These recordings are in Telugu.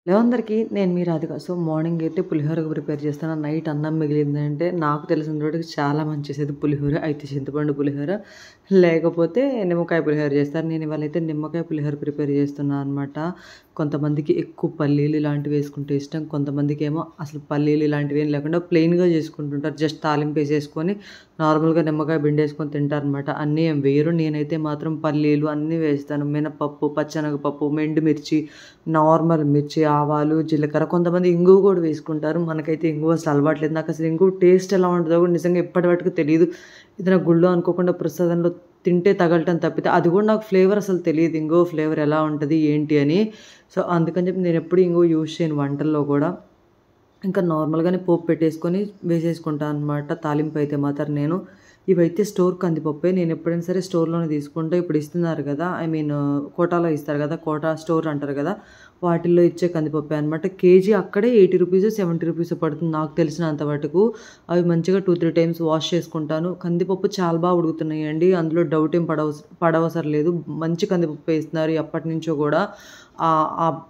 హలో అందరికీ. నేను మీ రాధిక. సో, మార్నింగ్ అయితే పులిహోర ప్రిపేర్ చేస్తాను. నైట్ అన్నం మిగిలిందంటే నాకు తెలిసిన వాటికి చాలా మంచి చేసేది పులిహోర. అయితే చింతపండు పులిహోర, లేకపోతే నిమ్మకాయ పులిహోర చేస్తారు. నేను ఇవాళైతే నిమ్మకాయ పులిహోర ప్రిపేర్ చేస్తున్నా అనమాట. కొంతమందికి ఎక్కువ పల్లీలు ఇలాంటివి వేసుకుంటే ఇష్టం. కొంతమందికేమో అసలు పల్లీలు ఇలాంటివి ఏం లేకుండా ప్లెయిన్‌గా చేసుకుంటుంటారు. జస్ట్ తాలింపు వేసేసుకొని నార్మల్‌గా నిమ్మకాయ పిండేసుకొని తింటారనమాట. అన్నీ ఏం వేయరు. నేనైతే మాత్రం పల్లీలు అన్నీ వేస్తాను. మినపప్పు, పచ్చెనగపప్పు, ఎండుమిర్చి, నార్మల్ మిర్చి, ఆవాలు, జీలకర్ర, కొంతమంది ఇంగువ కూడా వేసుకుంటారు. మనకైతే ఇంగువ అసలు అలవాట్లేదు. నాకు అసలు ఇంగువ టేస్ట్ ఎలా ఉంటుందో కూడా నిజంగా ఇప్పటి వరకు తెలీదు. ఏదైనా గుళ్ళో అనుకోకుండా ప్రసాదంలో తింటే తగలటం తప్పితే అది కూడా నాకు ఫ్లేవర్ అసలు తెలియదు. ఇంగువ ఫ్లేవర్ ఎలా ఉంటది ఏంటి అని. సో, అందుకని చెప్పి నేను ఎప్పుడు ఇంగువ యూజ్ చేయను వంటల్లో కూడా. ఇంకా నార్మల్‌గానే పోపు పెట్టేసుకొని వేసేసుకుంటా అనమాట. తాలింపు అయితే మాత్రం నేను. ఇవైతే స్టోర్ కందిపప్పే. నేను ఎప్పుడైనా సరే స్టోర్‌లోనే తీసుకుంటా. ఇప్పుడు ఇస్తున్నారు కదా! ఐ మీన్ కోటాలో ఇస్తారు కదా! కోటా స్టోర్ అంటారు కదా! వాటిల్లో ఇచ్చే కందిపప్పే అనమాట. కేజీ అక్కడే రూ. 80, రూ. 70 పడుతుంది నాకు తెలిసినంత మటుకు. అవి మంచిగా 2, 3 టైమ్స్ వాష్ చేసుకుంటాను. కందిపప్పు చాలా బాగా ఉడుకుతున్నాయండి. అందులో డౌట్ ఏం పడవసరం లేదు. మంచి కందిపప్పే ఇస్తున్నారు ఎప్పటినుంచో కూడా.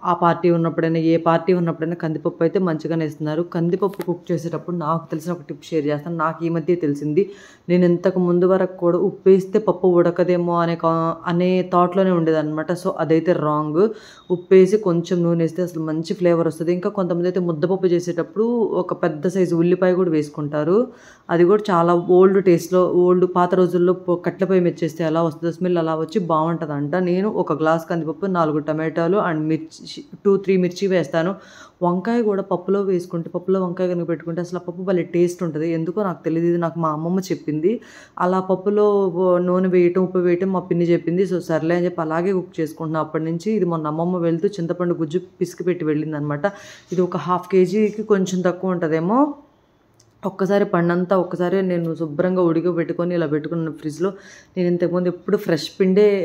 ఆ పార్టీ ఉన్నప్పుడైనా, ఏ పార్టీ ఉన్నప్పుడైనా కందిపప్పు అయితే మంచిగానే ఇస్తున్నారు. కందిపప్పు కుక్ చేసేటప్పుడు నాకు తెలిసిన ఒక టిప్ షేర్ చేస్తాను. నాకు ఈ మధ్య తెలిసింది. నేను ఇంతకు ముందు వరకు కూడా ఉప్పేస్తే పప్పు ఉడకదేమో అనే థాట్‌లోనే ఉండేదనమాట. సో, అదైతే రాంగ్. ఉప్పేసి కొంచెం నూనె వేస్తే అసలు మంచి ఫ్లేవర్ వస్తది. ఇంకా కొంతమంది అయితే ముద్దపప్పు చేసేటప్పుడు ఒక పెద్ద సైజు ఉల్లిపాయ కూడా వేసుకుంటారు. అది కూడా చాలా పాత రోజుల్లో కట్టెల పొయ్యి మీద చేస్తే ఎలా వస్తదో స్మెల్ అలా వచ్చి బావుంటదంట. నేను ఒక గ్లాస్ కందిపప్పు, 4 టమాటాలు అండ్ మిర్చి 2, 3 మిర్చి వేస్తాను. వంకాయ కూడా పప్పులో వంకాయ గనుక పెట్టుకుంటే అసలు ఆ పప్పు భలే టేస్ట్ ఉంటది. ఎందుకో నాకు తెలీదు. ఇది నాకు మా అమ్మమ్మ చెప్పింది. అలా పప్పులో నూనె వేయటం, ఉప్పు వేయటం మా పిన్ని చెప్పింది. సో, సర్లే అని చెప్పి అలాగే కుక్ చేసుకుంటున్నా అప్పటినుంచి. ఇది మొన్న అమ్మమ్మ వెళ్తూ చింతపండు గుజ్జు పిసికి పెట్టి వెళ్ళిందనమాట. ఇది ఒక హాఫ్ కేజీకి కొంచెం తక్కువ ఉంటదేమో. ఒక్కసారి నేను శుభ్రంగా ఉడకబెట్టుకొని ఇలా పెట్టుకున్నాను ఫ్రిడ్జ్‌లో. నేను ఇంతకుముందు ఎప్పుడు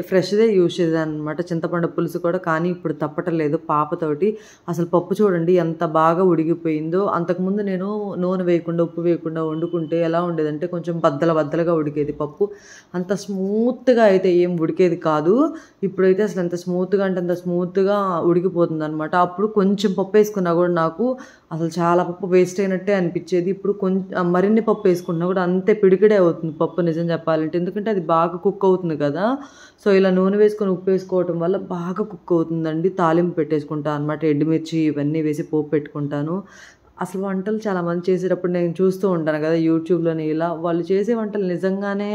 ఫ్రెష్‌దే యూజ్ చేసేదాన్ననమాట. చింతపండు పులుసు కూడా. కానీ ఇప్పుడు తప్పటలేదు పాపతోటి. అసలు పప్పు చూడండి ఎంత బాగా ఉడికిపోయిందో. అంతకుముందు నేను నూనె వేయకుండా, ఉప్పు వేయకుండా వండుకుంటే ఎలా ఉండేదంటే కొంచెం బద్దలుగా ఉడికేది పప్పు. అంత స్మూత్‌గా అయితే ఏం ఉడికేది కాదు. ఇప్పుడైతే అసలు ఎంత స్మూత్‌గా అంటే అంత స్మూత్‌గా ఉడికిపోతుందనమాట. అప్పుడు కొంచెం పప్పేసుకున్నా కూడా నాకు అసలు చాలా పప్పు వేస్ట్ అయినట్టే అనిపిచ్చేది. ఇప్పుడు మరిన్ని పప్పు వేసుకున్నా కూడా అంతే పిడికెడే అవుతుంది పప్పు నిజం చెప్పాలంటే. ఎందుకంటే అది బాగా కుక్ అవుతుంది కదా! సో, ఇలా నూనె వేసుకొని ఉప్పు వేసుకోవటం వల్ల బాగా కుక్ అవుతుందండి. తాలింపు పెట్టేసుకుంటా అనమాట. ఎండుమిర్చి ఇవన్నీ వేసి పోపు పెట్టుకుంటాను. అసలు వంటలు చాలామంది చేసేటప్పుడు నేను చూస్తూ ఉంటాను కదా! యూట్యూబ్‌లోని ఇలా. వాళ్ళు చేసే వంటలు నిజంగానే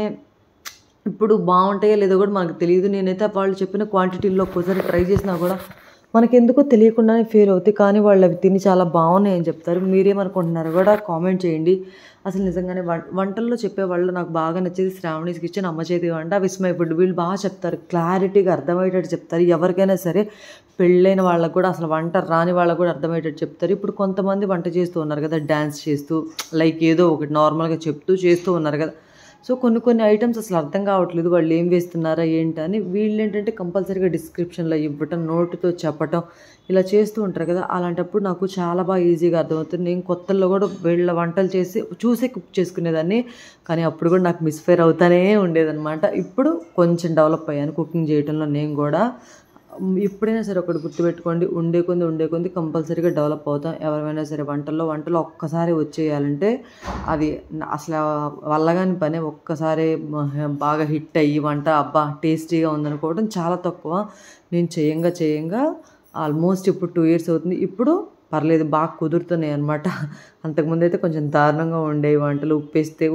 ఇప్పుడు బావుంటాయో లేదో కూడా మనకు తెలీదు. నేనైతే వాళ్ళు చెప్పిన క్వాంటిటీలో ఒక్కోసారి ట్రై చేసినా కూడా మనకెందుకో తెలియకుండానే ఫెయిల్ అవుతాయి. కానీ వాళ్ళు అవి తిని చాలా బాగున్నాయని చెప్తారు. మీరేమనుకుంటున్నారో కూడా కామెంట్ చేయండి. అసలు నిజంగానే వంటల్లో చెప్పేవాళ్ళు నాకు బాగా నచ్చేది శ్రావణీస్ కిచెన్, అమ్మ చేతి వంట, విస్మయ్ ఫుడ్. వీళ్ళు బాగా చెప్తారు. క్లారిటీగా అర్థమయ్యేటట్టు చెప్తారు. ఎవరికైనా సరే పెళ్ళైన వాళ్ళకి కూడా అసలు వంట రాని వాళ్ళకి కూడా అర్థమయ్యేటట్టు చెప్తారు. ఇప్పుడు కొంతమంది వంట చేస్తూ ఉన్నారు కదా! డాన్స్ చేస్తూ లైక్ ఏదో ఒకటి నార్మల్‌గా చేస్తూ ఉన్నారు కదా! సో, కొన్ని ఐటెమ్స్ అసలు అర్థం కావట్లేదు. వాళ్ళు ఏం వేస్తున్నారా ఏంటా అని. వీళ్ళేంటంటే కంపల్సరీగా డిస్క్రిప్షన్‌లో ఇవ్వటం, నోటితో చెప్పటం ఇలా చేస్తూ ఉంటారు కదా! అలాంటప్పుడు నాకు చాలా బాగా ఈజీగా అర్థమవుతుంది. నేను కొత్తల్లో కూడా వీళ్ళ వంటలు చూసే కుక్ చేసుకునేదాన్ని. కానీ అప్పుడు కూడా నాకు మిస్‌ఫైర్ అవుతానే ఉండేదనమాట. ఇప్పుడు కొంచెం డెవలప్ అయ్యాను కుకింగ్ చేయటంలో నేను కూడా. ఎప్పుడైనా సరే ఒకటి గుర్తుపెట్టుకోండి. ఉండే కొంది కంపల్సరీగా డెవలప్ అవుతాం. ఎవరైనా సరే వంటల్లో ఒక్కసారి వచ్చేయాలంటే అది అసలు వల్లగాని పనే. ఒక్కసారే బాగా హిట్ అయ్యి వంట అబ్బా! టేస్టీగా ఉందనుకోవడం చాలా తక్కువ. నేను చేయంగా ఆల్మోస్ట్ ఇప్పుడు 2 ఇయర్స్ అవుతుంది. ఇప్పుడు పర్లేదు బాగా కుదురుతున్నాయి అనమాట. అంతకుముందైతే కొంచెం దారుణంగా ఉండేవి వంటలు.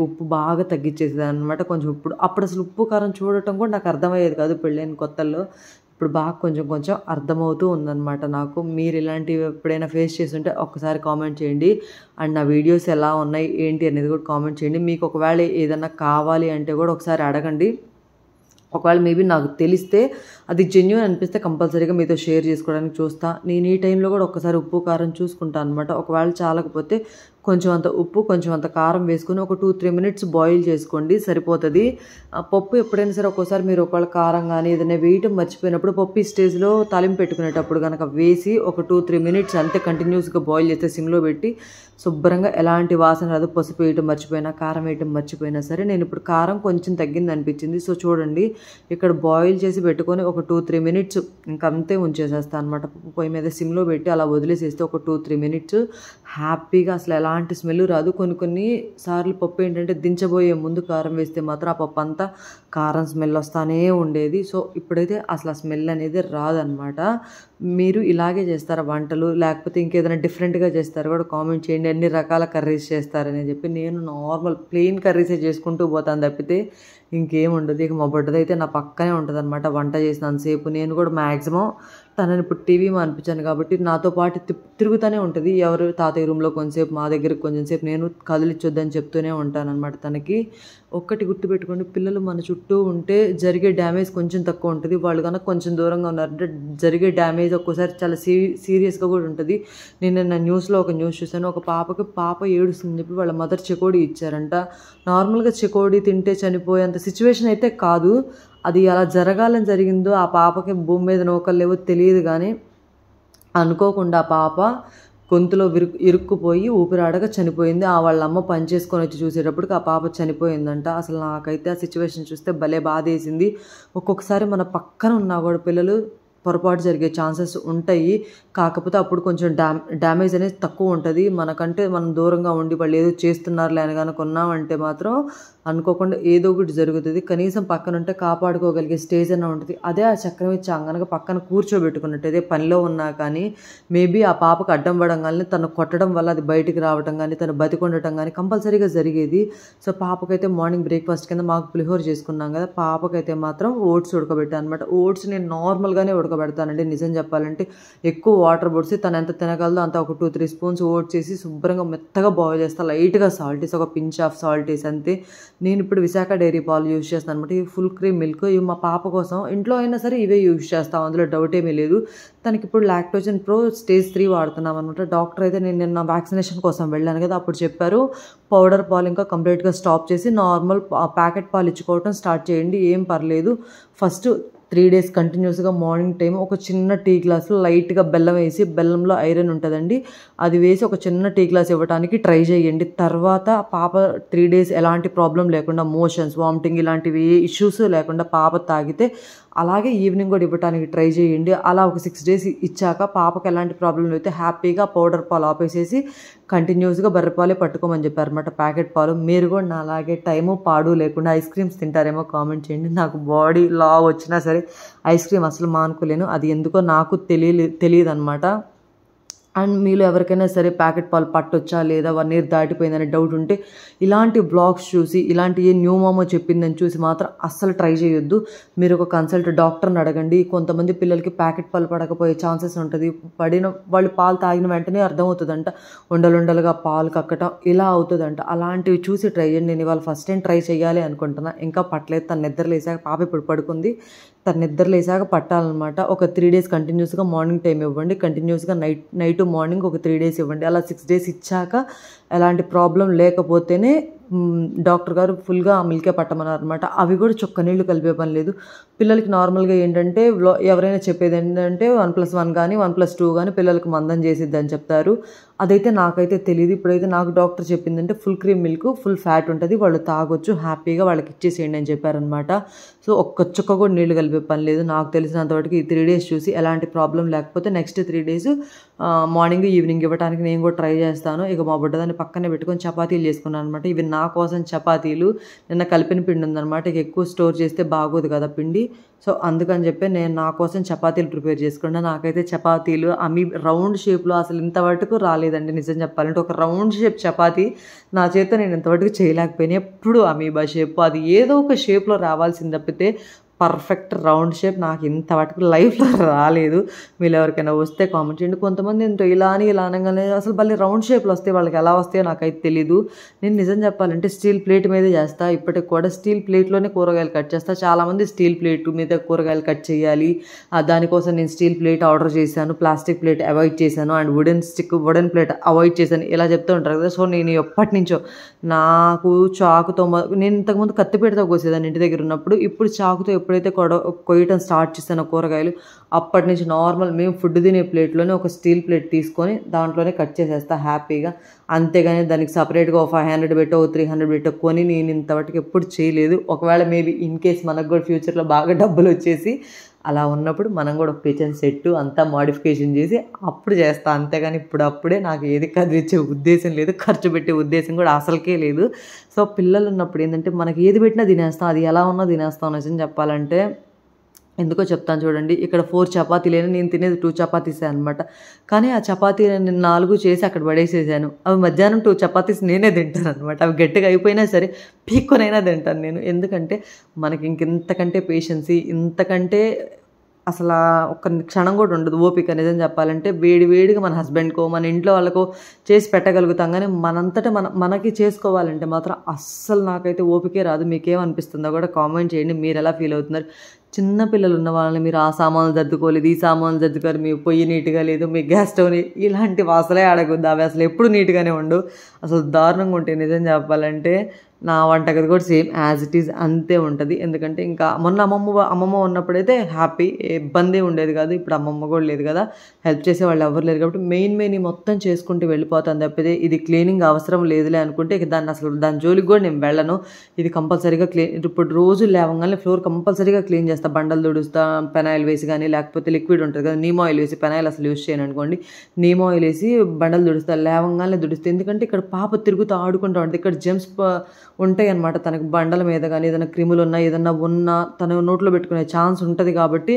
ఉప్పు బాగా తగ్గిచ్చేసేదాన్ననమాట. కొంచెం అప్పుడు అసలు ఉప్పు, కారం చూడటం కూడా నాకు అర్థమయ్యేది కాదు పెళ్ళైన కొత్తల్లో. ఇప్పుడు బాగా కొంచెం అర్థమవుతూ ఉందనమాట నాకు. మీరు ఇలాంటివి ఎప్పుడైనా ఫేస్ చేసుంటే ఒక్కసారి కామెంట్ చేయండి. అండ్ నా వీడియోస్ ఎలా ఉన్నాయి ఏంటి అనేది కూడా కామెంట్ చేయండి. మీకు ఒకవేళ ఏదన్నా కావాలి అంటే కూడా ఒకసారి అడగండి. ఒకవేళ మేబీ నాకు తెలిస్తే అది జెన్యూన్ అనిపిస్తే కంపల్సరీగా మీతో షేర్ చేసుకోవడానికి చూస్తా. నేను ఈ టైంలో కూడా ఒక్కసారి ఉప్పు, కారం చూసుకుంటాను అనమాట. ఒకవేళ చాలకపోతే కొంచెం అంత ఉప్పు, కొంచెం అంత కారం వేసుకొని ఒక 2, 3 మినిట్స్ బాయిల్ చేసుకోండి సరిపోతది. పప్పు ఎప్పుడైనా సరే ఒక్కోసారి మీరు ఒకవేళ కారం గానీ ఏదైనా వేయటం మర్చిపోయినప్పుడు పప్పు ఈ స్టేజ్‌లో తాలింపు పెట్టుకునేటప్పుడు గనక వేసి ఒక 2, 3 మినిట్స్ అంతే కంటిన్యూస్‌గా బాయిల్ చేస్తే సిమ్‌లో పెట్టి శుభ్రంగా ఎలాంటి వాసన రాదు. పసుపు వేయటం మర్చిపోయినా, కారం వేయటం మర్చిపోయినా సరే నేను ఇప్పుడు కారం కొంచెం తగ్గిందనిపించింది. సో, చూడండి ఇక్కడ బాయిల్ చేసి పెట్టుకొని ఒక 2-3 మినిట్స్ ఇంకంతే ఉంచేసేస్తాను అనమాట. పొయ్యి మీద సిమ్లో పెట్టి అలా వదిలేసేస్తే ఒక 2-3 మినిట్స్ హ్యాపీగా అసలు ఎలాంటి స్మెల్ రాదు. కొన్ని సార్లు పప్పు ఏంటంటే దించబోయే ముందు కారం వేస్తే మాత్రం ఆ పప్పు అంతా కారం స్మెల్ వస్తానే ఉండేది. సో ఇప్పుడైతే అసలు ఆ స్మెల్ అనేది రాదనమాట. మీరు ఇలాగే చేస్తారా వంటలు, లేకపోతే ఇంకేదైనా డిఫరెంట్గా చేస్తారా కూడా కామెంట్ చేయండి. ఎన్ని రకాల కర్రీస్ చేస్తారని చెప్పి. నేను నార్మల్ ప్లెయిన్ కర్రీసే చేసుకుంటూ పోతాను తప్పితే ఇంకేం ఉండదు. ఇక మా బొడ్డదైతే నా పక్కనే ఉంటుంది అనమాట వంట చేసినంతసేపు. నేను కూడా మ్యాక్సిమం తనని ఇప్పుడు టీవీ అనిపించాను కాబట్టి నాతో పాటు తిరుగుతూనే ఉంటుంది. ఎవరు తాతయ్య రూమ్లో కొంచెంసేపు, మా దగ్గరికి కొంచెంసేపు, నేను కదిలిచ్చొద్దని చెప్తూనే ఉంటాను అనమాట తనకి. ఒక్కటి గుర్తుపెట్టుకోండి, పిల్లలు మన చుట్టూ ఉంటే జరిగే డ్యామేజ్ కొంచెం తక్కువ ఉంటుంది. వాళ్ళు కనుక కొంచెం దూరంగా ఉన్నారంటే జరిగే డ్యామేజ్ ఒక్కోసారి చాలా సీరియస్గా కూడా ఉంటుంది. నేను నా న్యూస్లో ఒక న్యూస్ చూసాను. ఒక పాప ఏడుస్తుందని చెప్పి వాళ్ళ మదర్ చెకోడీ ఇచ్చారంట. నార్మల్గా చెకోడీ తింటే చనిపోయేంత సిచ్యువేషన్ అయితే కాదు. అది అలా జరగాలని జరిగిందో, ఆ పాపకి భూమి మీద నూకలు లేవో తెలియదు కానీ అనుకోకుండా ఆ పాప గొంతులో ఇరుక్కుపోయి ఊపిరాడక చనిపోయింది. వాళ్ళ అమ్మ పని చేసుకొని వచ్చి చూసేటప్పటికి ఆ పాప చనిపోయిందంట. అసలు నాకైతే ఆ సిచ్యువేషన్ చూస్తే భలే బాధేసింది. ఒక్కొక్కసారి మన పక్కన ఉన్నా కూడా పిల్లలు పొరపాటు జరిగే ఛాన్సెస్ ఉంటాయి. కాకపోతే అప్పుడు కొంచెం డ్యామేజ్ అనేది తక్కువ ఉంటుంది. మనకంటే మనం దూరంగా ఉండి వాళ్ళు ఏదో చేస్తున్నారులే అని కనుక ఉన్నామంటే మాత్రం అనుకోకుండా ఏదో ఒకటి జరుగుతుంది. కనీసం పక్కన ఉంటే కాపాడుకోగలిగే స్టేజ్ అన్న ఉంటుంది. అదే ఆ చక్రం ఇచ్చి అంగనక పక్కన కూర్చోబెట్టుకున్నట్టు అదే పనిలో ఉన్నా కానీ మేబీ ఆ పాపకు అడ్డం పడడం కానీ, తను కొట్టడం వల్ల అది బయటికి రావడం కానీ, తను బతికొండటం కానీ కంపల్సరీగా జరిగేది. సో పాపకైతే మార్నింగ్ బ్రేక్ఫాస్ట్ కింద మాకు పులిహోర చేసుకున్నాం కదా, పాపకైతే మాత్రం ఓట్స్ ఉడకబెట్టాను అనమాట. ఓట్స్ నేను నార్మల్గానే ఉడకబెడతానండి. నిజం చెప్పాలంటే ఎక్కువ వాటర్ పోసి తను ఎంత తినగలదో అంత ఒక 2-3 స్పూన్స్ ఓట్స్ వేసి శుభ్రంగా మెత్తగా బాయిల్ చేస్తాను. లైట్గా సాల్ట్ వేసి, ఒక పించ్ ఆఫ్ సాల్ట్ వేసి అంతే. నేను ఇప్పుడు విశాఖ డైరీ పాలు యూజ్ చేస్తాను అనమాట. ఇవి ఫుల్ క్రీమ్ మిల్క్. ఇవి మా పాప కోసం ఇంట్లో అయినా సరే ఇవే యూజ్ చేస్తాం, అందులో డౌట్ ఏమీ లేదు. తనకి ఇప్పుడు లాక్టోజన్ ప్రో స్టేజ్ 3 వాడుతున్నాం అనమాట. డాక్టర్ అయితే నేను నిన్న వ్యాక్సినేషన్ కోసం వెళ్ళాను కదా, అప్పుడు చెప్పారు పౌడర్ పాలు ఇంకా కంప్లీట్గా స్టాప్ చేసి నార్మల్ ప్యాకెట్ పాలు ఇచ్చుకోవటం స్టార్ట్ చేయండి, ఏం పర్లేదు. ఫస్ట్ 3 days కంటిన్యూస్గా మార్నింగ్ టైం ఒక చిన్న టీ గ్లాసులో లైట్గా బెల్లం వేసి, బెల్లంలో ఐరన్ ఉంటుందండి, అది వేసి ఒక చిన్న టీ గ్లాస్ ఇవ్వడానికి ట్రై చేయండి. తర్వాత పాప 3 days ఎలాంటి ప్రాబ్లం లేకుండా, మోషన్స్, వామిటింగ్ ఇలాంటివి ఏ ఇష్యూస్ లేకుండా పాప తాగితే అలాగే ఈవినింగ్ కూడా ఇవ్వడానికి ట్రై చేయండి. అలా ఒక 6 days ఇచ్చాక పాపకి ఎలాంటి ప్రాబ్లం అయితే హ్యాపీగా పౌడర్ పాలు ఆపేసేసి కంటిన్యూస్గా బర్రెపాలే పట్టుకోమని చెప్పారు అనమాట, ప్యాకెట్ పాలు. మీరు కూడా నా అలాగే టైము పాడు లేకుండా ఐస్ క్రీమ్స్ తింటారేమో కామెంట్ చేయండి. నాకు బాడీ లా వచ్చినా సరే ఐస్ క్రీమ్ అసలు మానుకోలేను. అది ఎందుకో నాకు తెలియదు అనమాట. అండ్ మీలో ఎవరికైనా సరే ప్యాకెట్ పాలు పట్టొచ్చా లేదా 1 year దాటిపోయిందనే డౌట్ ఉంటే ఇలాంటి బ్లాగ్స్ చూసి, ఇలాంటి ఏ న్యూ మామో చెప్పిందని చూసి మాత్రం అస్సలు ట్రై చేయొద్దు. మీరు ఒక కన్సల్ట్ డాక్టర్ని అడగండి. కొంతమంది పిల్లలకి ప్యాకెట్ పాలు పడకపోయే ఛాన్సెస్ ఉంటుంది. వాళ్ళు పాలు తాగిన వెంటనే అర్థమవుతుందంట, ఉండలుండలుగా పాలు కక్కటం ఇలా అవుతుందంట. అలాంటివి చూసి ట్రై చేయండి. నేను ఇవాళ ఫస్ట్ టైం ట్రై చేయాలి అనుకుంటున్నా, ఇంకా పట్టలేదు. తను నిద్రలేసాక, పాప ఇప్పుడు పడుకుంది, తను నిద్రలేసాక పట్టాలన్నమాట. ఒక 3 days కంటిన్యూస్గా మార్నింగ్ టైం ఇవ్వండి, కంటిన్యూస్గా నైట్ మార్నింగ్ ఒక 3 days ఇవ్వండి. అలా 6 days ఇచ్చాక ఎలాంటి ప్రాబ్లం లేకపోతేనే డాక్టర్ గారు ఫుల్గా మిల్కే పట్టమన్నారు అనమాట. అవి కూడా చొక్క నీళ్ళు కలిపే పని లేదు. పిల్లలకి నార్మల్గా ఏంటంటే ఎవరైనా చెప్పేది ఏంటంటే 1+1 కానీ 1+2 కానీ పిల్లలకి మందం చేసిద్ది అని చెప్తారు. అదైతే నాకైతే తెలియదు. ఇప్పుడైతే నాకు డాక్టర్ చెప్పిందంటే full cream milk, full fat ఉంటుంది, వాళ్ళు తాగొచ్చు, హ్యాపీగా వాళ్ళకి ఇచ్చేసేయండి అని చెప్పారనమాట. సో ఒక్క చుక్క కూడా నీళ్ళు కలిపే పని లేదు. నాకు తెలిసినంతవరకు ఈ 3 days చూసి ఎలాంటి ప్రాబ్లం లేకపోతే నెక్స్ట్ 3 days మార్నింగ్ ఈవినింగ్ ఇవ్వడానికి నేను కూడా ట్రై చేస్తాను. ఇక మా బుడ్డదాన్ని పక్కనే పెట్టుకొని చపాతీలు చేసుకున్నాను అనమాట. ఇవి నా కోసం చపాతీలు, నిన్న కలిపిన పిండి ఉందన్నమాట. ఇక ఎక్కువ స్టోర్ చేస్తే బాగోదు కదా పిండి. సో అందుకని చెప్పి నేను నా కోసం చపాతీలు ప్రిపేర్ చేసుకున్నాను. నాకైతే చపాతీలు రౌండ్ షేప్లో అసలు ఇంతవరకు రాలేదండి నిజం చెప్పాలంటే. ఒక రౌండ్ షేప్ చపాతీ నా చేత నేను ఇంతవరకు చేయలేకపోయినా. ఎప్పుడు అమీబా షేప్, అది ఏదో ఒక షేప్లో రావాల్సింది తప్పితే పర్ఫెక్ట్ రౌండ్ షేప్ నాకు ఇంతవరకు లైఫ్లో రాలేదు. మీరు ఎవరికైనా వస్తే కామెంట్ చేయండి. కొంతమంది ఏంటో ఇలా అనగానే అసలు మళ్ళీ రౌండ్ షేప్లో వస్తే వాళ్ళకి ఎలా వస్తాయో నాకైతే తెలీదు. నేను నిజం చెప్పాలంటే స్టీల్ ప్లేట్ మీదే చేస్తా. ఇప్పటికి కూడా స్టీల్ ప్లేట్లోనే కూరగాయలు కట్ చేస్తా. చాలామంది స్టీల్ ప్లేట్ మీద కూరగాయలు కట్ చేయాలి, దానికోసం నేను స్టీల్ ప్లేట్ ఆర్డర్ చేశాను, ప్లాస్టిక్ ప్లేట్ అవాయిడ్ చేశాను, అండ్ వుడెన్ ప్లేట్ అవాయిడ్ చేశాను, ఇలా చెప్తూ ఉంటారు కదా. సో నేను ఎప్పటి నుంచో నాకు చాకుతో, నేను ఇంతకుముందు కత్తిపీటతో కోసేదాన్ని ఇంటి దగ్గర ఉన్నప్పుడు. ఇప్పుడు చాకుతో ఎప్పుడైతే కొయ్యటం స్టార్ట్ చేశానో కూరగాయలు, అప్పటి నుంచి నార్మల్ మేము ఫుడ్ తినే ప్లేట్లోనే ఒక స్టీల్ ప్లేట్ తీసుకొని దాంట్లోనే కట్ చేసేస్తా హ్యాపీగా. అంతేగాని దానికి సపరేట్గా ఒక 500 పెట్టో 300 పెట్టో కొని నేను ఇంతవరకు ఎప్పుడు చేయలేదు. ఒకవేళ మేబీ ఇన్ కేస్ మనకు కూడా ఫ్యూచర్లో బాగా డబ్బులు వచ్చేసి అలా ఉన్నప్పుడు మనం కూడా కిచెన్ సెట్ అంతా మోడిఫికేషన్ చేసి అప్పుడు చేస్తా, అంతేగాని అప్పుడే నాకు ఏది కదిలించే ఉద్దేశం లేదు, ఖర్చు పెట్టే ఉద్దేశం కూడా అసలుకే లేదు. సో పిల్లలు ఉన్నప్పుడు ఏంటంటే మనకి ఏది పెట్టినా తినేస్తాం, అది ఎలా ఉన్నా తినేస్తాం నిజం చెప్పాలంటే. ఎందుకో చెప్తాను చూడండి. ఇక్కడ 4 చపాతీలేను, నేను తినేది 2 చపాతీసే అనమాట. కానీ ఆ చపాతీ నేను 4 చేసి అక్కడ పడేసేసాను. అవి మధ్యాహ్నం 2 చపాతీస్ నేనే తింటాననమాట. అవి గట్టిగా అయిపోయినా సరే పీక్కొనైనా తింటాను నేను. ఎందుకంటే మనకి ఇంతకంటే పేషెన్సీ, ఇంతకంటే అసలా ఒక్క క్షణం కూడా ఉండదు ఓపిక నిజం చెప్పాలంటే. వేడిగా మన హస్బెండ్‌కో, మన ఇంట్లో వాళ్ళకో చేసి పెట్టగలుగుతాం గానీ, మనంతట మనకి చేసుకోవాలంటే మాత్రం అస్సలు నాకైతే ఓపికే రాదు. మీకేమనిపిస్తుందో కూడా కామెంట్ చేయండి. మీరెలా ఫీల్ అవుతున్నారు? చిన్న పిల్లలు ఉన్న వాళ్ళని మీరు ఆ సామాన్లు సర్దుకోలేదు, ఈ సామాన్లు సర్దుకోరు, మీ పొయ్యి నీట్‌గా లేదు, మీ గ్యాస్ స్టవ్‌ని ఇలాంటివి అసలే అడగొద్దు. అవి అసలు ఎప్పుడు నీట్‌గానే ఉండవు. అసలు దారుణంగా ఉంటాయి నిజం చెప్పాలంటే. నా వంటగది కూడా సేమ్ యాజ్ ఇట్ ఈజ్ అంతే ఉంటది. ఎందుకంటే ఇంకా మొన్న అమ్మమ్మ ఉన్నప్పుడైతే హ్యాపీ, ఏ ఇబ్బంది ఉండేది కాదు. ఇప్పుడు అమ్మమ్మ కూడా లేదు కదా, హెల్ప్ చేసేవాళ్ళు ఎవరు లేరు కాబట్టి మెయిన్ మొత్తం చేసుకుంటూ వెళ్ళిపోతాను తప్పితే ఇది క్లీనింగ్ అవసరం లేదులే అనుకుంటే ఇక దాని జోలికి కూడా నేను వెళ్ళను. ఇది కంపల్సరీగా ఇప్పుడు రోజు లేవగానే ఫ్లోర్ కంపల్సరీగా క్లీన్ చేస్తా. బండలు తుడుస్తా, పెనాయిల్ వేసి కానీ, లేకపోతే లిక్విడ్ ఉంటుంది కదా నీమ్ ఆయిల్ వేసి, పెనాయిల్ అసలు యూజ్ చేయను అనుకోండి, నీమ్ ఆయిల్ వేసి బండలు తుడుస్తా, లేవగానే తుడుస్తా. ఎందుకంటే ఇక్కడ పాప తిరుగుతూ ఆడుకుంటూ ఉంటుంది, ఇక్కడ జెమ్స్ ఉంటాయి అనమాట. తనకి బండల మీద కానీ ఏదైనా క్రిములు ఉన్నా ఏదన్నా ఉన్నా తన నోట్లో పెట్టుకునే ఛాన్స్ ఉంటుంది కాబట్టి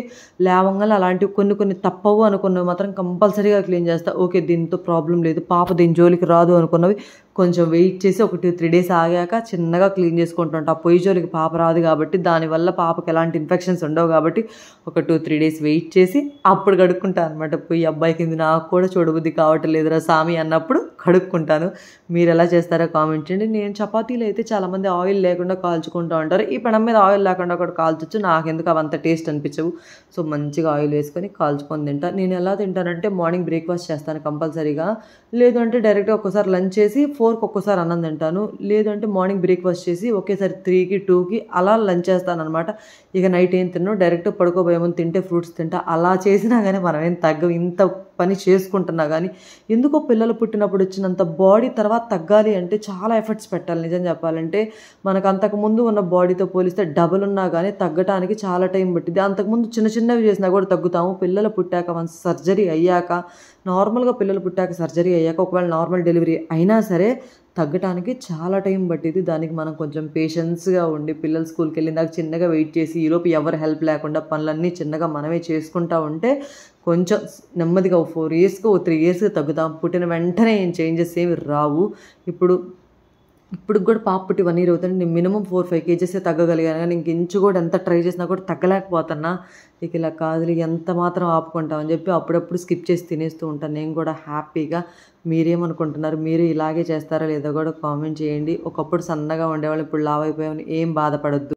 లేవంగానే అలాంటివి కొన్ని తప్పవు అనుకున్నవి మాత్రం కంపల్సరీగా క్లీన్ చేస్తా. ఓకే దీంతో ప్రాబ్లం లేదు, పాప దీని జోలికి రాదు అనుకున్నవి కొంచెం వెయిట్ చేసి ఒక 2-3 డేస్ ఆగాక చిన్నగా క్లీన్ చేసుకుంటుంటా. ఆ పొయ్యి జోలికి పాప రాదు కాబట్టి, దానివల్ల పాపకి ఎలాంటి ఇన్ఫెక్షన్స్ ఉండవు కాబట్టి ఒక 2-3 డేస్ వెయిట్ చేసి అప్పుడు కడుక్కుంటాను అనమాట. పొయ్యి అబ్బాయికి ఇది నాకు కూడా చూడబుద్ధి కావటం లేదురా సామి అన్నప్పుడు కడుక్కుంటాను. మీరు ఎలా చేస్తారో కామెంట్ చేయండి. నేను చపాతీలు అయితే చాలామంది ఆయిల్ లేకుండా కాల్చుకుంటూ ఉంటారు. ఈ పెనం మీద ఆయిల్ లేకుండా కూడా కాల్చొచ్చు, నాకెందుకు అవంత టేస్ట్ అనిపించవు. సో మంచిగా ఆయిల్ వేసుకొని కాల్చుకొని తింటా. నేను ఎలా తింటానంటే మార్నింగ్ బ్రేక్ఫాస్ట్ చేస్తాను కంపల్సరీగా, లేదు అంటే డైరెక్ట్గా ఒక్కోసారి లంచ్ చేసి 4కి ఒక్కోసారి అన్నం తింటాను, లేదు అంటే మార్నింగ్ బ్రేక్ఫాస్ట్ చేసి ఒకేసారి 3కి 2కి అలా లంచ్ చేస్తాను అనమాట. ఇక నైట్ ఏం తిన్నాను, డైరెక్ట్ పడుకోబోయే ముందు తింటే ఫ్రూట్స్ తింటా. అలా చేసినా కానీ మనం ఏం తగ్గం, ఇంత పని చేసుకుంటున్నా కానీ. ఎందుకో పిల్లలు పుట్టినప్పుడు వచ్చినంత బాడీ తర్వాత తగ్గాలి అంటే చాలా ఎఫర్ట్స్ పెట్టాలి నిజం చెప్పాలంటే. మనకు అంతకుముందు ఉన్న బాడీతో పోలిస్తే డబుల్ ఉన్నా కానీ తగ్గటానికి చాలా టైం పట్టింది. అంతకుముందు చిన్నవి చేసినా కూడా తగ్గుతాము. పిల్లలు పుట్టాక మన సర్జరీ అయ్యాక, నార్మల్గా పిల్లలు పుట్టాక సర్జరీ అయ్యాక ఒకవేళ నార్మల్ డెలివరీ అయినా సరే తగ్గటానికి చాలా టైం పట్టింది. దానికి మనం కొంచెం పేషెన్స్గా ఉండి పిల్లలు స్కూల్కి వెళ్ళిందాక చిన్నగా వెయిట్ చేసి ఈలోపు ఎవరు హెల్ప్ లేకుండా పనులన్నీ చిన్నగా మనమే చేసుకుంటూ ఉంటే కొంచెం నెమ్మదిగా 4 ఇయర్స్కి 3 ఇయర్స్కి తగ్గుతాం. పుట్టిన వెంటనే ఏం చేంజెస్ ఏమి రావు. ఇప్పుడు కూడా పాప పుట్టి 1 ఇయర్ అవుతుంది. నేను మినిమం 4-5 కేజెసే తగ్గగలిగాను కానీ ఇంక ఇంచు కూడా ఎంత ట్రై చేసినా కూడా తగ్గలేకపోతున్నా. ఇక ఇలా కాదులే ఎంత మాత్రం ఆపుకుంటామని చెప్పి అప్పుడప్పుడు స్కిప్ చేసి తినేస్తూ ఉంటాను నేను కూడా హ్యాపీగా. మీరేమనుకుంటున్నారు? మీరు ఇలాగే చేస్తారా లేదో కూడా కామెంట్ చేయండి. ఒకప్పుడు సన్నగా ఉండేవాళ్ళు, ఇప్పుడు లావు అయిపోయామని ఏం బాధపడొద్దు.